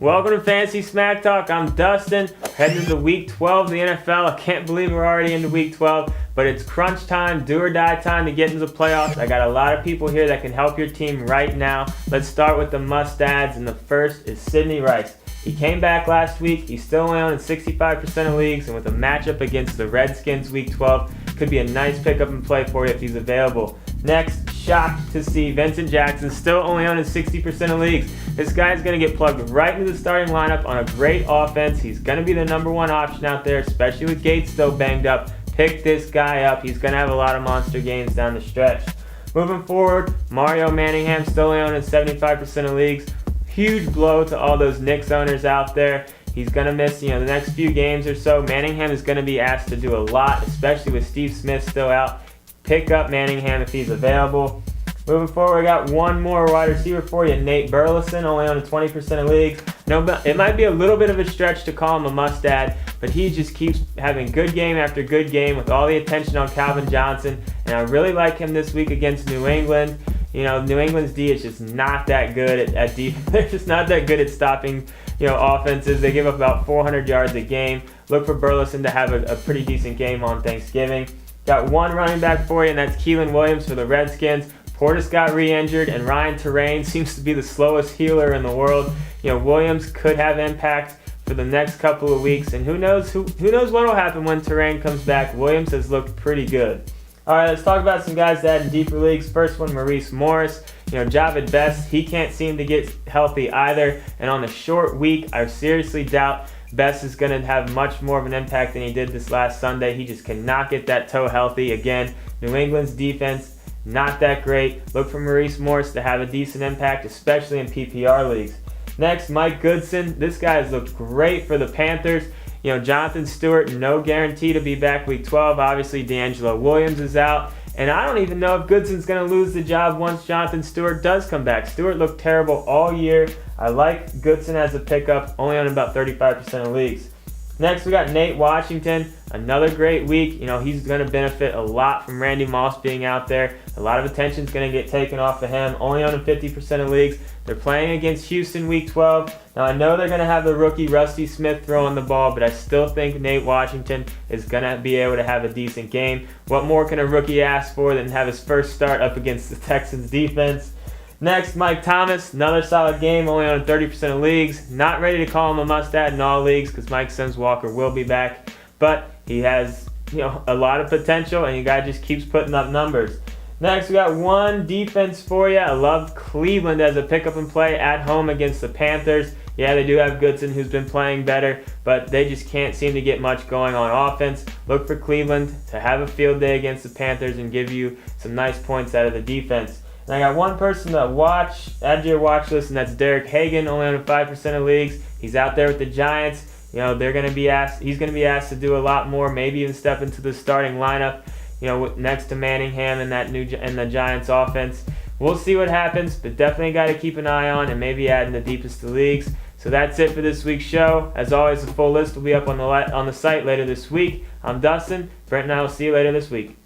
Welcome to Fantasy Smack Talk. I'm Dustin, heading into Week 12 of the NFL. I can't believe we're already into Week 12, but it's crunch time, do or die time to get into the playoffs. I got a lot of people here that can help your team right now. Let's start with the must-adds, and the first is Sidney Rice. He came back last week. He's still only owned in 65% of leagues, and with a matchup against the Redskins Week 12, could be a nice pickup and play for you if he's available. Next, shocked to see Vincent Jackson still only owned in 60% of leagues. This guy's going to get plugged right into the starting lineup on a great offense. He's going to be the number one option out there, especially with Gates still banged up. Pick this guy up. He's going to have a lot of monster games down the stretch. Moving forward, Mario Manningham still only owned in 75% of leagues. Huge blow to all those Knicks owners out there. He's going to miss, the next few games or so. Manningham is going to be asked to do a lot, especially with Steve Smith still out. Pick up Manningham if he's available. Moving forward, we got one more wide receiver for you, Nate Burleson, only on 20% of leagues. No, it might be a little bit of a stretch to call him a must-add, but he just keeps having good game after good game with all the attention on Calvin Johnson, and I really like him this week against New England. New England's D is just not that good at defense. They're just not that good at stopping, offenses. They give up about 400 yards a game. Look for Burleson to have a pretty decent game on Thanksgiving. Got one running back for you, and that's Keelan Williams for the Redskins. Portis got re-injured, and Ryan Terrain seems to be the slowest healer in the world. Williams could have impact for the next couple of weeks, and who knows what will happen when Terrain comes back. Williams has looked pretty good. All right, let's talk about some guys that had in deeper leagues. First one, Maurice Morris. Javid Best, he can't seem to get healthy either, and on the short week, I seriously doubt Best is going to have much more of an impact than he did this last Sunday. He just cannot get that toe healthy. Again, New England's defense, not that great. Look for Maurice Morris to have a decent impact, especially in PPR leagues. Next, Mike Goodson. This guy has looked great for the Panthers. Jonathan Stewart, no guarantee to be back Week 12. Obviously, D'Angelo Williams is out. And I don't even know if Goodson's going to lose the job once Jonathan Stewart does come back. Stewart looked terrible all year. I like Goodson as a pickup, only on about 35% of leagues. Next, we got Nate Washington. Another great week. He's going to benefit a lot from Randy Moss being out there. A lot of attention is going to get taken off of him, only on 50% of leagues. They're playing against Houston Week 12. Now, I know they're going to have the rookie Rusty Smith throwing the ball, but I still think Nate Washington is going to be able to have a decent game. What more can a rookie ask for than have his first start up against the Texans defense? Next, Mike Thomas, another solid game, only on 30% of leagues. Not ready to call him a must-add in all leagues because Mike Sims Walker will be back, but he has a lot of potential, and the guy just keeps putting up numbers. Next, we got one defense for you. I love Cleveland as a pickup and play at home against the Panthers. Yeah, they do have Goodson, who's been playing better, but they just can't seem to get much going on offense. Look for Cleveland to have a field day against the Panthers and give you some nice points out of the defense. And I got one person to add to your watch list, and that's Derek Hagan, only on 5% of leagues. He's out there with the Giants. He's going to be asked to do a lot more, maybe even step into the starting lineup, next to Manningham and the Giants offense. We'll see what happens, but definitely got to keep an eye on and maybe add in the deepest of leagues. So that's it for this week's show. As always, the full list will be up on the site later this week. I'm Dustin. Brent and I will see you later this week.